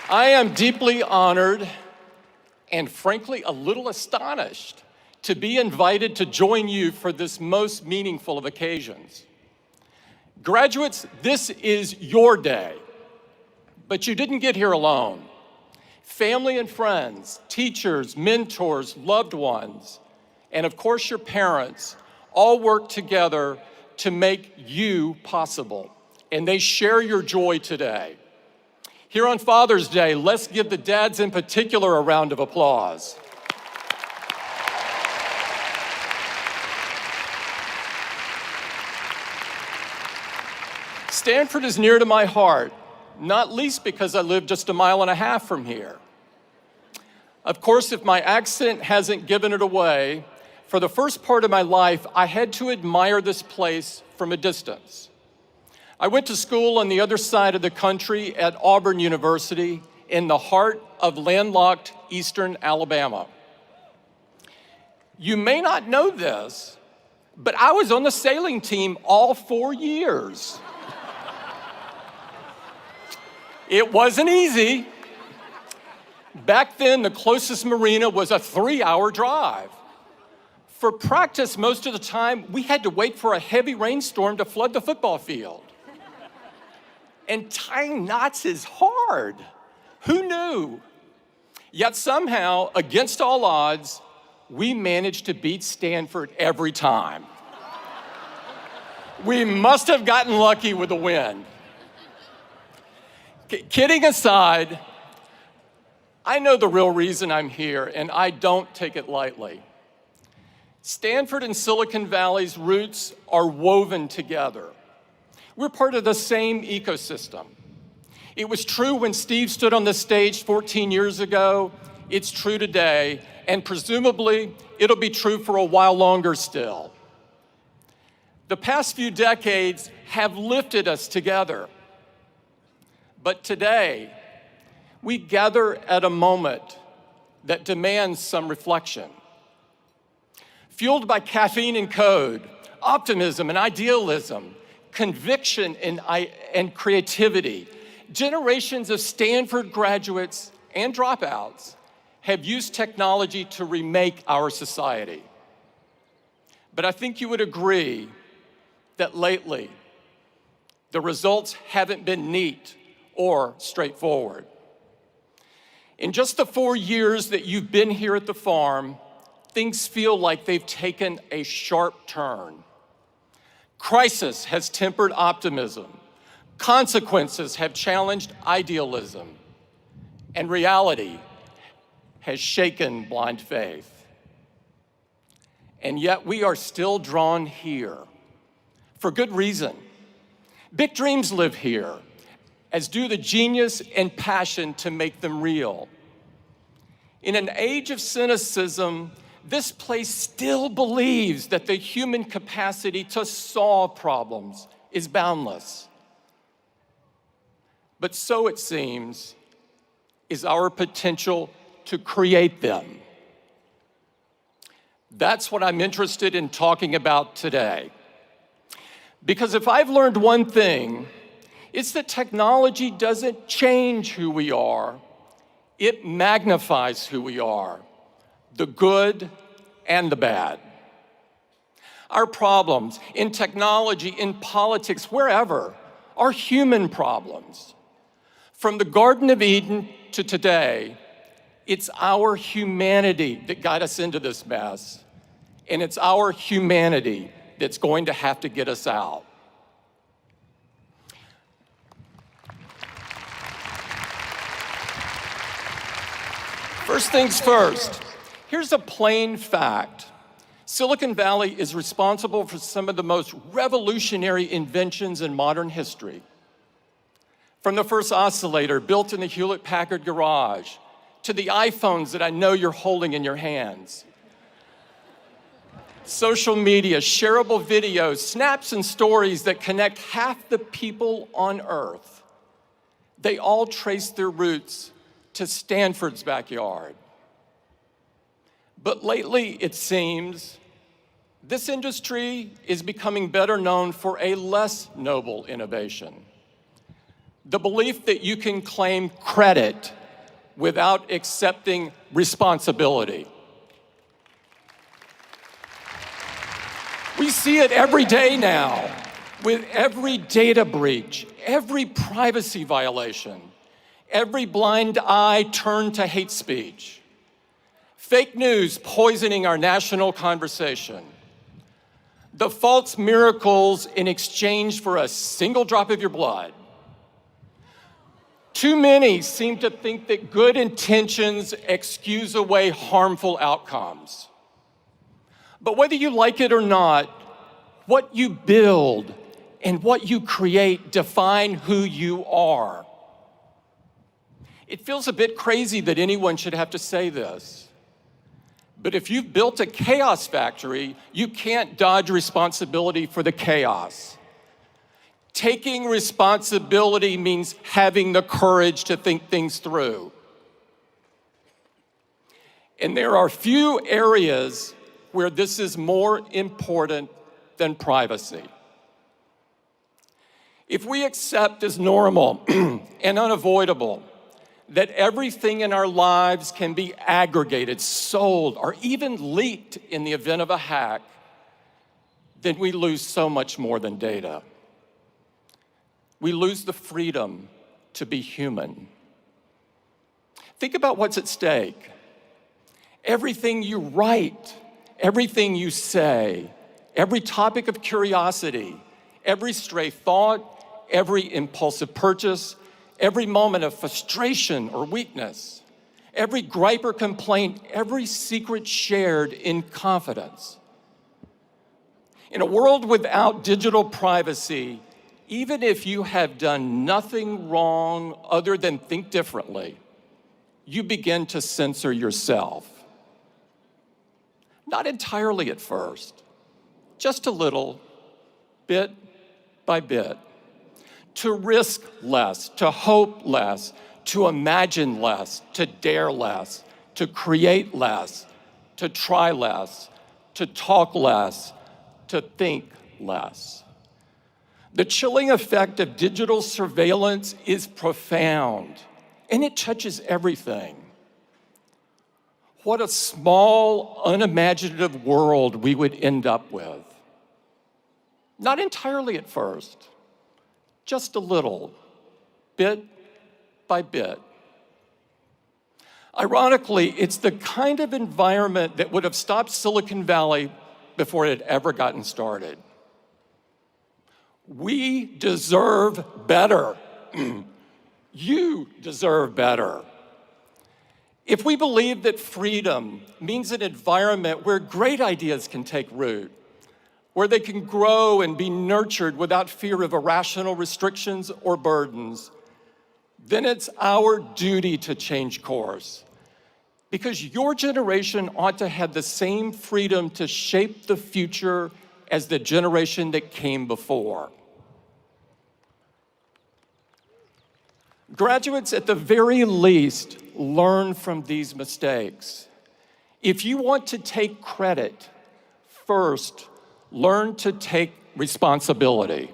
I am deeply honored and frankly a little astonished to be invited to join you for this most meaningful of occasions. Graduates, this is your day, but you didn't get here alone. Family and friends, teachers, mentors, loved ones, and of course your parents all work together to make you possible, and they share your joy today. Here on Father's Day, let's give the dads in particular a round of applause. Stanford is near to my heart, not least because I live just a mile and a half from here. Of course, if my accent hasn't given it away, for the first part of my life, I had to admire this place from a distance. I went to school on the other side of the country at Auburn University in the heart of landlocked eastern Alabama. You may not know this, but I was on the sailing team all 4 years. It wasn't easy. Back then, the closest marina was a 3-hour drive. For practice, most of the time, we had to wait for a heavy rainstorm to flood the football field. And tying knots is hard. Who knew? Yet somehow, against all odds, we managed to beat Stanford every time. We must have gotten lucky with the wind. Kidding aside, I know the real reason I'm here, and I don't take it lightly. Stanford and Silicon Valley's roots are woven together. We're part of the same ecosystem. It was true when Steve stood on the stage 14 years ago. It's true today, and presumably, it'll be true for a while longer still. The past few decades have lifted us together. But today, we gather at a moment that demands some reflection. Fueled by caffeine and code, optimism and idealism, conviction and creativity, generations of Stanford graduates and dropouts have used technology to remake our society. But I think you would agree that lately, the results haven't been neat or straightforward. In just the 4 years that you've been here at the farm, things feel like they've taken a sharp turn. Crisis has tempered optimism. Consequences have challenged idealism. And reality has shaken blind faith. And yet we are still drawn here for good reason. Big dreams live here, as do the genius and passion to make them real. In an age of cynicism, this place still believes that the human capacity to solve problems is boundless. But so it seems is our potential to create them. That's what I'm interested in talking about today. Because if I've learned one thing, it's that technology doesn't change who we are, it magnifies who we are. The good and the bad. Our problems in technology, in politics, wherever, are human problems. From the Garden of Eden to today, it's our humanity that got us into this mess, and it's our humanity that's going to have to get us out. First things first. Here's a plain fact. Silicon Valley is responsible for some of the most revolutionary inventions in modern history. From the first oscillator built in the Hewlett-Packard garage, to the iPhones that I know you're holding in your hands. Social media, shareable videos, snaps and stories that connect half the people on Earth. They all trace their roots to Stanford's backyard. But lately, it seems, this industry is becoming better known for a less noble innovation. The belief that you can claim credit without accepting responsibility. We see it every day now, with every data breach, every privacy violation, every blind eye turned to hate speech, fake news poisoning our national conversation, the false miracles in exchange for a single drop of your blood. Too many seem to think that good intentions excuse away harmful outcomes. But whether you like it or not, what you build and what you create define who you are. It feels a bit crazy that anyone should have to say this. But if you've built a chaos factory, you can't dodge responsibility for the chaos. Taking responsibility means having the courage to think things through. And there are few areas where this is more important than privacy. If we accept as normal and unavoidable that everything in our lives can be aggregated, sold, or even leaked in the event of a hack, then we lose so much more than data. We lose the freedom to be human. Think about what's at stake. Everything you write, everything you say, every topic of curiosity, every stray thought, every impulsive purchase, every moment of frustration or weakness, every gripe or complaint, every secret shared in confidence. In a world without digital privacy, even if you have done nothing wrong other than think differently, you begin to censor yourself. Not entirely at first, just a little, bit by bit. To risk less, to hope less, to imagine less, to dare less, to create less, to try less, to talk less, to think less. The chilling effect of digital surveillance is profound, and it touches everything. What a small, unimaginative world we would end up with. Not entirely at first, just a little, bit by bit. Ironically, it's the kind of environment that would have stopped Silicon Valley before it had ever gotten started. We deserve better. You deserve better. If we believe that freedom means an environment where great ideas can take root, where they can grow and be nurtured without fear of irrational restrictions or burdens, then it's our duty to change course. Because your generation ought to have the same freedom to shape the future as the generation that came before. Graduates, at the very least, learn from these mistakes. If you want to take credit, first, learn to take responsibility.